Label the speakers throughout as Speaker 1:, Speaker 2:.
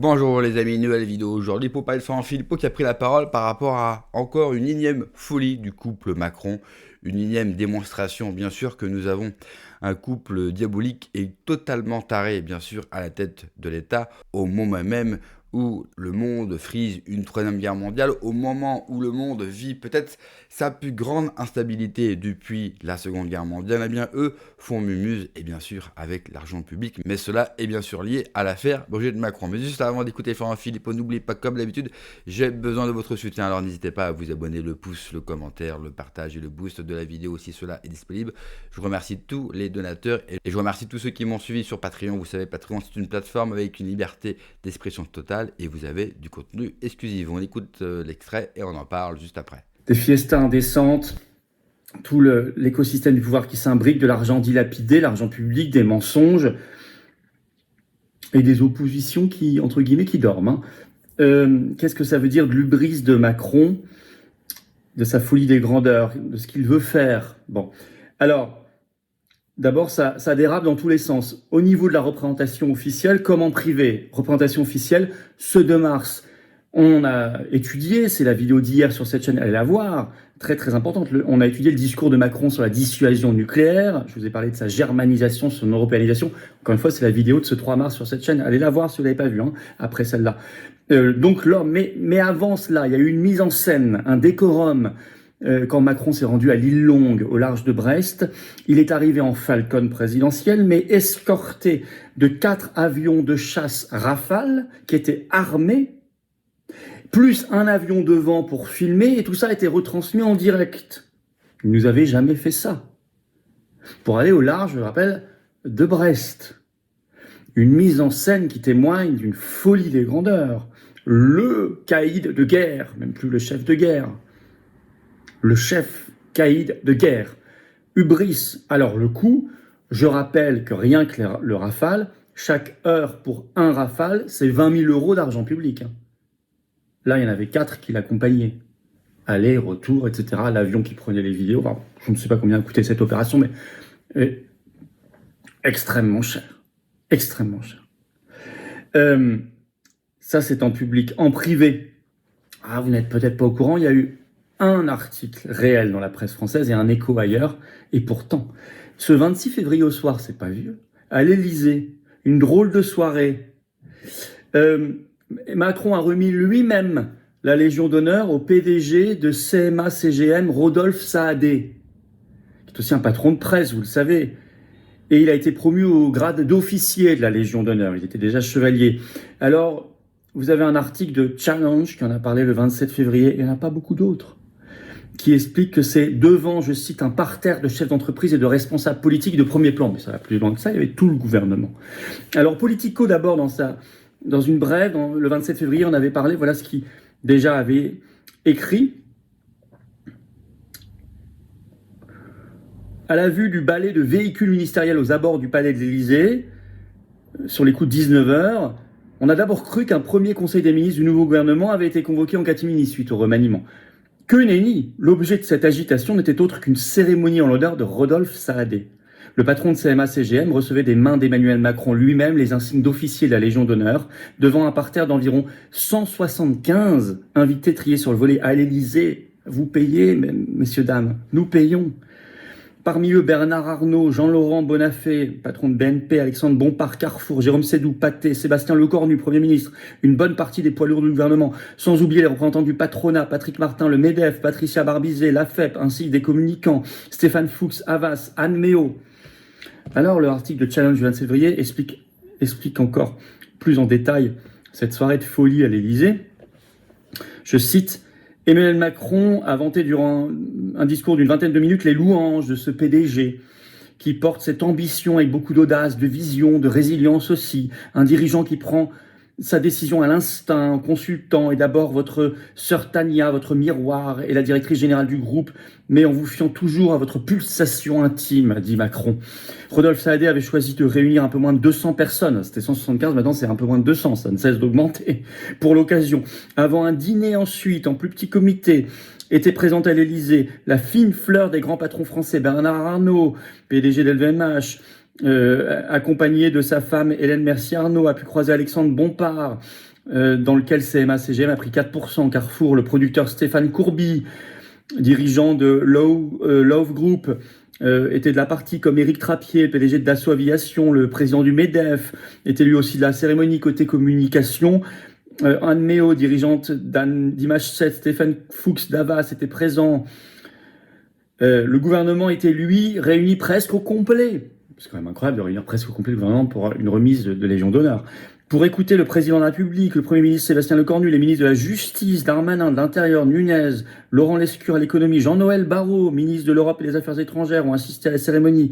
Speaker 1: Bonjour les amis, nouvelle vidéo aujourd'hui pour parler de Florent Philippot qui a pris la parole par rapport à encore une énième folie du couple Macron, une énième démonstration bien sûr que nous avons un couple diabolique et totalement taré bien sûr à la tête de l'État au moment même où le monde frise une troisième guerre mondiale, au moment où le monde vit peut-être sa plus grande instabilité depuis la seconde guerre mondiale, eh bien eux font mumuse et bien sûr avec l'argent public, mais cela est bien sûr lié à l'affaire Brigitte Macron. Mais juste avant d'écouter Florent Philippot, n'oubliez pas comme d'habitude, j'ai besoin de votre soutien, alors n'hésitez pas à vous abonner, le pouce, le commentaire, le partage et le boost de la vidéo si cela est disponible. Je remercie tous les donateurs et je remercie tous ceux qui m'ont suivi sur Patreon. Vous savez, Patreon c'est une plateforme avec une liberté d'expression totale et vous avez du contenu exclusif. On écoute l'extrait et on en parle juste après.
Speaker 2: Des fiestas indécentes, tout l'écosystème du pouvoir qui s'imbrique, de l'argent dilapidé, l'argent public, des mensonges et des oppositions qui, entre guillemets, qui dorment. Qu'est-ce que ça veut dire de l'hubris de Macron, de sa folie des grandeurs, de ce qu'il veut faire? Bon, alors, d'abord, ça dérape dans tous les sens. Au niveau de la représentation officielle, comme en privé. Représentation officielle, ce 2 mars. On a étudié, c'est la vidéo d'hier sur cette chaîne, allez la voir, très très importante. On a étudié le discours de Macron sur la dissuasion nucléaire. Je vous ai parlé de sa germanisation, son européanisation. Encore une fois, c'est la vidéo de ce 3 mars sur cette chaîne. Allez la voir si vous ne l'avez pas vue, hein, après celle-là. Donc là, mais avant cela, il y a eu une mise en scène, un décorum. Quand Macron s'est rendu à l'île Longue, au large de Brest, il est arrivé en Falcon présidentiel, mais escorté de 4 avions de chasse Rafale qui étaient armés, plus un avion devant pour filmer, et tout ça a été retransmis en direct. Il ne nous avait jamais fait ça. Pour aller au large, je le rappelle, de Brest. Une mise en scène qui témoigne d'une folie des grandeurs. Le caïd de guerre, même plus le chef de guerre. Le chef caïd de guerre. Hubris. Alors le coût, je rappelle que rien que le Rafale, chaque heure pour un Rafale, c'est 20 000 € d'argent public. Là, il y en avait 4 qui l'accompagnaient. Aller, retour, etc. L'avion qui prenait les vidéos. Enfin, je ne sais pas combien coûtait cette opération, mais extrêmement cher. Extrêmement cher. Ça, c'est en public. En privé, vous n'êtes peut-être pas au courant, il y a eu un article réel dans la presse française et un écho ailleurs. Et pourtant, ce 26 février au soir, c'est pas vieux, à l'Élysée, une drôle de soirée. Macron a remis lui-même la Légion d'honneur au PDG de CMA-CGM, Rodolphe Saadé, qui est aussi un patron de presse, vous le savez. Et il a été promu au grade d'officier de la Légion d'honneur. Il était déjà chevalier. Alors, vous avez un article de Challenge qui en a parlé le 27 février. Il n'y en a pas beaucoup d'autres, qui explique que c'est devant, je cite, un parterre de chefs d'entreprise et de responsables politiques de premier plan. Mais ça va plus loin que ça, il y avait tout le gouvernement. Alors, Politico, d'abord, dans une brève, le 27 février, on avait parlé, voilà ce qu'il déjà avait écrit. À la vue du balai de véhicules ministériels aux abords du palais de l'Élysée, sur les coups de 19h, on a d'abord cru qu'un premier conseil des ministres du nouveau gouvernement avait été convoqué en catimini suite au remaniement. Que nenni, l'objet de cette agitation n'était autre qu'une cérémonie en l'honneur de Rodolphe Saadé. Le patron de CMA-CGM recevait des mains d'Emmanuel Macron lui-même les insignes d'officier de la Légion d'honneur devant un parterre d'environ 175 invités triés sur le volet à l'Élysée. Vous payez, messieurs, dames, nous payons. Parmi eux, Bernard Arnault, Jean-Laurent Bonnafé, patron de BNP, Alexandre Bompard, Carrefour, Jérôme Sédou, Pathé, Sébastien Lecornu, Premier ministre, une bonne partie des poids lourds du gouvernement, sans oublier les représentants du patronat, Patrick Martin, le MEDEF, Patricia Barbizet, l'AFEP, ainsi que des communicants, Stéphane Fuchs, Havas, Anne Méo. Alors, le article de Challenge du 27 février explique encore plus en détail cette soirée de folie à l'Élysée. Je cite: Emmanuel Macron a vanté durant un discours d'une vingtaine de minutes les louanges de ce PDG qui porte cette ambition avec beaucoup d'audace, de vision, de résilience aussi. Un dirigeant qui prend sa décision à l'instinct, en consultant, et d'abord votre sœur Tania, votre miroir, et la directrice générale du groupe, mais en vous fiant toujours à votre pulsation intime, a dit Macron. Rodolphe Saadé avait choisi de réunir un peu moins de 200 personnes. C'était 175, maintenant c'est un peu moins de 200, ça ne cesse d'augmenter pour l'occasion. Avant un dîner ensuite, en plus petit comité, était présente à l'Élysée la fine fleur des grands patrons français, Bernard Arnault, PDG d'LVMH, accompagné de sa femme Hélène Mercier-Arnault, a pu croiser Alexandre Bompard, dans lequel CMA-CGM a pris 4%. Carrefour, le producteur Stéphane Courby, dirigeant de Love Group, était de la partie, comme Éric Trappier, PDG de Dassault Aviation, le président du MEDEF, était lui aussi de la cérémonie côté communication. Anne Méo, dirigeante d'Image 7, Stéphane Fuchs d'Avas était présent. Le gouvernement était, lui, réuni presque au complet. C'est quand même incroyable de réunir presque au complet le gouvernement pour une remise de Légion d'honneur. Pour écouter le président de la République, le Premier ministre Sébastien Lecornu, les ministres de la Justice, Darmanin, de l'Intérieur, Nunez, Laurent Lescure à l'économie, Jean-Noël Barrot, ministre de l'Europe et des Affaires étrangères, ont assisté à la cérémonie.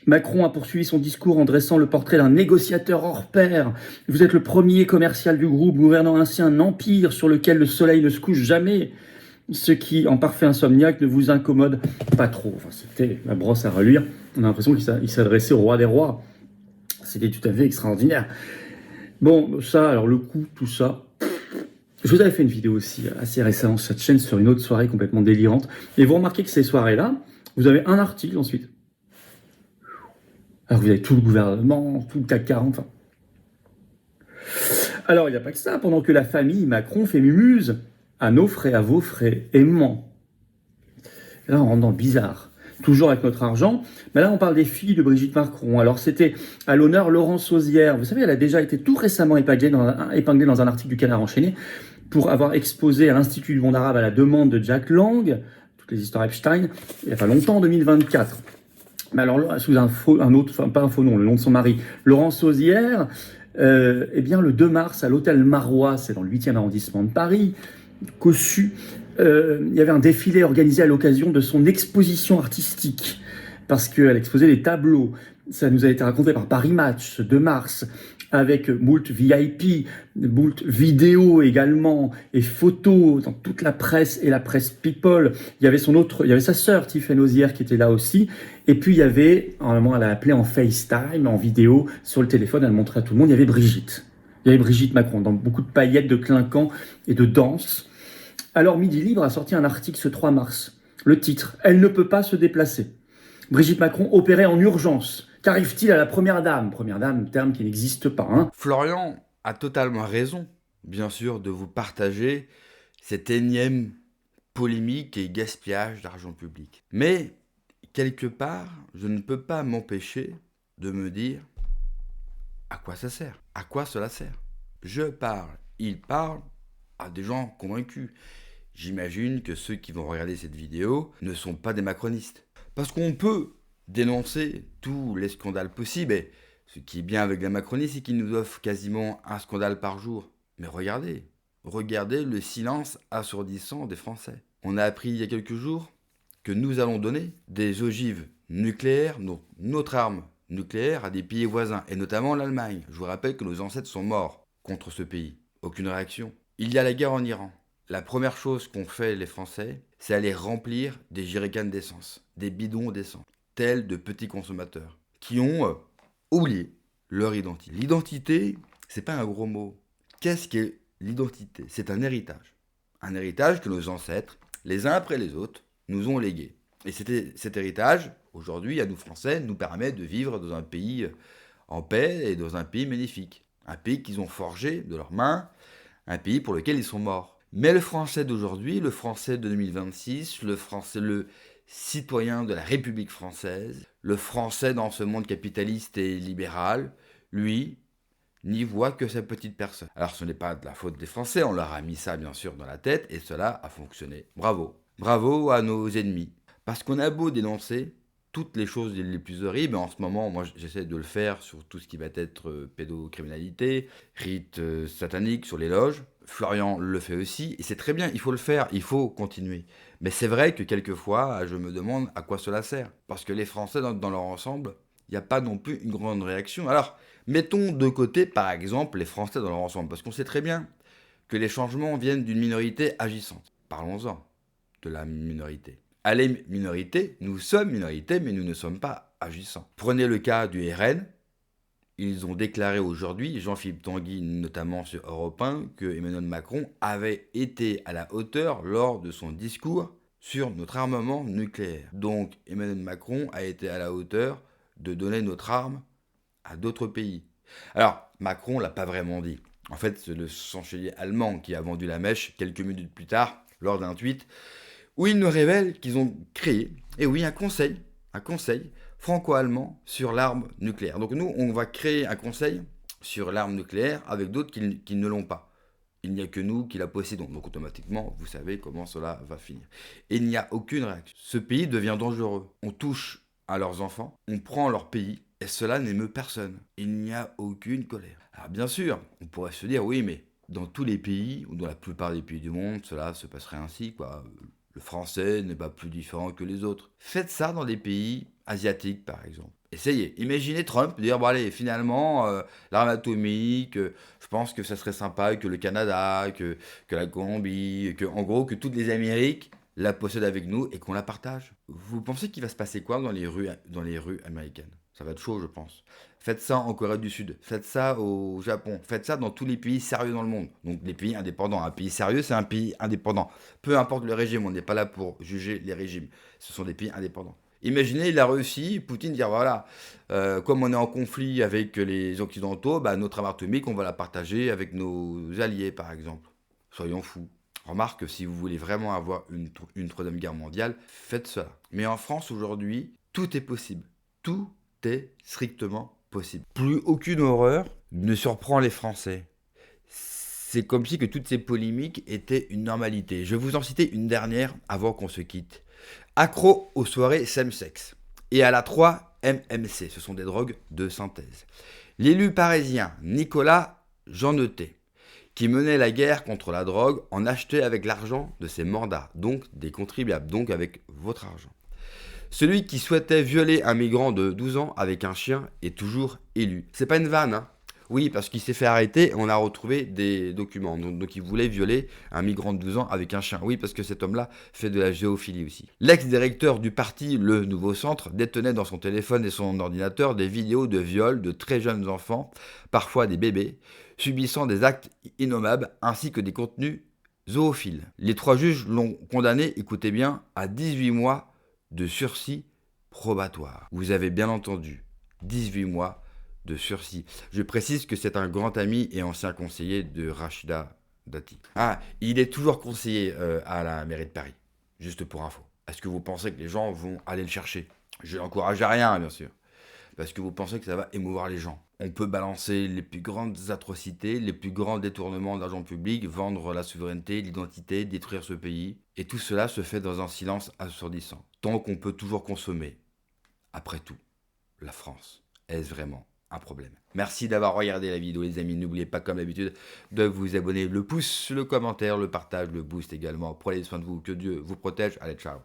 Speaker 2: Macron a poursuivi son discours en dressant le portrait d'un négociateur hors pair. Vous êtes le premier commercial du groupe, gouvernant ainsi un empire sur lequel le soleil ne se couche jamais. Ce qui, en parfait insomniaque, ne vous incommode pas trop. Enfin, c'était la brosse à relire. On a l'impression qu'il s'adressait au roi des rois. C'était tout à fait extraordinaire. Bon, ça, alors le coup, tout ça. Je vous avais fait une vidéo aussi assez récemment sur cette chaîne sur une autre soirée complètement délirante. Et vous remarquez que ces soirées-là, vous avez un article ensuite. Alors vous avez tout le gouvernement, tout le CAC 40. Enfin. Alors il n'y a pas que ça. Pendant que la famille Macron fait mumuse à nos frais, à vos frais, et ment. Et là, on rentre dans le bizarre. Toujours avec notre argent. Mais là, on parle des filles de Brigitte Macron. Alors, c'était à l'honneur Laurence Auzière. Vous savez, elle a déjà été tout récemment épinglée dans un article du Canard enchaîné pour avoir exposé à l'Institut du monde arabe à la demande de Jack Lang, toutes les histoires Epstein, il n'y a pas longtemps, en 2024. Mais alors, sous un autre, enfin, pas un faux nom, le nom de son mari, Laurence Auzière, eh bien, le 2 mars, à l'hôtel Marois, c'est dans le 8e arrondissement de Paris, Cossu, il y avait un défilé organisé à l'occasion de son exposition artistique, parce qu'elle exposait des tableaux. Ça nous a été raconté par Paris Match, ce 2 mars, avec moult VIP, moult vidéos également, et photos dans toute la presse et la presse People. Il y avait sa sœur, Tiffany Auzière, qui était là aussi. Et puis il y avait, normalement elle a appelé en FaceTime, en vidéo, sur le téléphone, elle montrait à tout le monde, il y avait Brigitte. Il y avait Brigitte Macron, dans beaucoup de paillettes, de clinquants et de danse. Alors Midi Libre a sorti un article ce 3 mars. Le titre « Elle ne peut pas se déplacer ». Brigitte Macron opérée en urgence. Qu'arrive-t-il à la Première Dame ? Première Dame, terme qui n'existe pas. Hein.
Speaker 1: Florian a totalement raison, bien sûr, de vous partager cette énième polémique et gaspillage d'argent public. Mais, quelque part, je ne peux pas m'empêcher de me dire à quoi ça sert ? À quoi cela sert ? Je parle, il parle à des gens convaincus. J'imagine que ceux qui vont regarder cette vidéo ne sont pas des macronistes. Parce qu'on peut dénoncer tous les scandales possibles, et ce qui est bien avec la Macronie, c'est qu'ils nous offrent quasiment un scandale par jour. Mais regardez le silence assourdissant des Français. On a appris il y a quelques jours que nous allons donner des ogives nucléaires, notre arme nucléaire, à des pays voisins, et notamment l'Allemagne. Je vous rappelle que nos ancêtres sont morts contre ce pays. Aucune réaction. Il y a la guerre en Iran. La première chose qu'ont fait les Français, c'est aller remplir des jerrycans d'essence, des bidons d'essence, tels de petits consommateurs, qui ont oublié leur identité. L'identité, c'est pas un gros mot. Qu'est-ce qu'est l'identité ? C'est un héritage. Un héritage que nos ancêtres, les uns après les autres, nous ont légué. Et cet héritage, aujourd'hui, à nous Français, nous permet de vivre dans un pays en paix et dans un pays magnifique. Un pays qu'ils ont forgé de leurs mains, un pays pour lequel ils sont morts. Mais le Français d'aujourd'hui, le Français de 2026, le citoyen de la République française, le Français dans ce monde capitaliste et libéral, lui, n'y voit que sa petite personne. Alors ce n'est pas de la faute des Français, on leur a mis ça bien sûr dans la tête et cela a fonctionné. Bravo. Bravo à nos ennemis. Parce qu'on a beau dénoncer toutes les choses les plus horribles, en ce moment, moi j'essaie de le faire sur tout ce qui va être pédocriminalité, rites sataniques, sur les loges. Florian le fait aussi, et c'est très bien, il faut le faire, il faut continuer. Mais c'est vrai que quelquefois, je me demande à quoi cela sert. Parce que les Français, dans leur ensemble, il n'y a pas non plus une grande réaction. Alors, mettons de côté, par exemple, les Français dans leur ensemble, parce qu'on sait très bien que les changements viennent d'une minorité agissante. Parlons-en de la minorité. Allez, minorité, nous sommes minorité, mais nous ne sommes pas agissants. Prenez le cas du RN. Ils ont déclaré aujourd'hui, Jean-Philippe Tanguy notamment sur Europe 1, que Emmanuel Macron avait été à la hauteur lors de son discours sur notre armement nucléaire. Donc Emmanuel Macron a été à la hauteur de donner notre arme à d'autres pays. Alors Macron ne l'a pas vraiment dit. En fait, c'est le chancelier allemand qui a vendu la mèche quelques minutes plus tard, lors d'un tweet, où il nous révèle qu'ils ont créé, et oui, un conseil franco-allemand sur l'arme nucléaire. Donc nous, on va créer un conseil sur l'arme nucléaire avec d'autres qui ne l'ont pas. Il n'y a que nous qui la possédons. Donc automatiquement, vous savez comment cela va finir. Et il n'y a aucune réaction. Ce pays devient dangereux. On touche à leurs enfants, on prend leur pays, et cela n'émeut personne. Il n'y a aucune colère. Alors bien sûr, on pourrait se dire, oui, mais dans tous les pays, ou dans la plupart des pays du monde, cela se passerait ainsi, quoi. Le français n'est pas plus différent que les autres. Faites ça dans des pays asiatiques, par exemple. Essayez. Imaginez Trump dire, bon allez, finalement, l'arme atomique, je pense que ça serait sympa que le Canada, que la Colombie, en gros, que toutes les Amériques la possèdent avec nous et qu'on la partage. Vous pensez qu'il va se passer quoi dans les rues américaines? Ça va être chaud, je pense. Faites ça en Corée du Sud, faites ça au Japon, faites ça dans tous les pays sérieux dans le monde. Donc les pays indépendants. Un pays sérieux, c'est un pays indépendant. Peu importe le régime, on n'est pas là pour juger les régimes. Ce sont des pays indépendants. Imaginez la Russie, Poutine dire voilà, comme on est en conflit avec les Occidentaux, bah, notre arme atomique, on va la partager avec nos alliés, par exemple. Soyons fous. Remarque que si vous voulez vraiment avoir une troisième guerre mondiale, faites cela. Mais en France aujourd'hui, tout est possible. Tout est strictement possible. Plus aucune horreur ne surprend les Français. C'est comme si que toutes ces polémiques étaient une normalité. Je vais vous en citer une dernière avant qu'on se quitte. Accro aux soirées same-sex et à la 3-MMC, ce sont des drogues de synthèse. L'élu parisien Nicolas Jeannetet, qui menait la guerre contre la drogue, en achetait avec l'argent de ses mandats, donc des contribuables, donc avec votre argent. Celui qui souhaitait violer un migrant de 12 ans avec un chien est toujours élu. C'est pas une vanne, hein. Oui, parce qu'il s'est fait arrêter et on a retrouvé des documents. Donc il voulait violer un migrant de 12 ans avec un chien. Oui, parce que cet homme-là fait de la géophilie aussi. L'ex-directeur du parti Le Nouveau Centre détenait dans son téléphone et son ordinateur des vidéos de viol de très jeunes enfants, parfois des bébés, subissant des actes innommables ainsi que des contenus zoophiles. Les 3 juges l'ont condamné, écoutez bien, à 18 mois de sursis probatoire. Vous avez bien entendu, 18 mois de sursis. Je précise que c'est un grand ami et ancien conseiller de Rachida Dati. Ah, il est toujours conseiller à la mairie de Paris, juste pour info. Est-ce que vous pensez que les gens vont aller le chercher? Je n'encourage à rien, bien sûr. Parce que vous pensez que ça va émouvoir les gens. On peut balancer les plus grandes atrocités, les plus grands détournements d'argent public, vendre la souveraineté, l'identité, détruire ce pays. Et tout cela se fait dans un silence assourdissant. Tant qu'on peut toujours consommer. Après tout, la France, est-ce vraiment un problème? Merci d'avoir regardé la vidéo, les amis. N'oubliez pas, comme d'habitude, de vous abonner. Le pouce, le commentaire, le partage, le boost également. Prenez soin de vous. Que Dieu vous protège. Allez, ciao.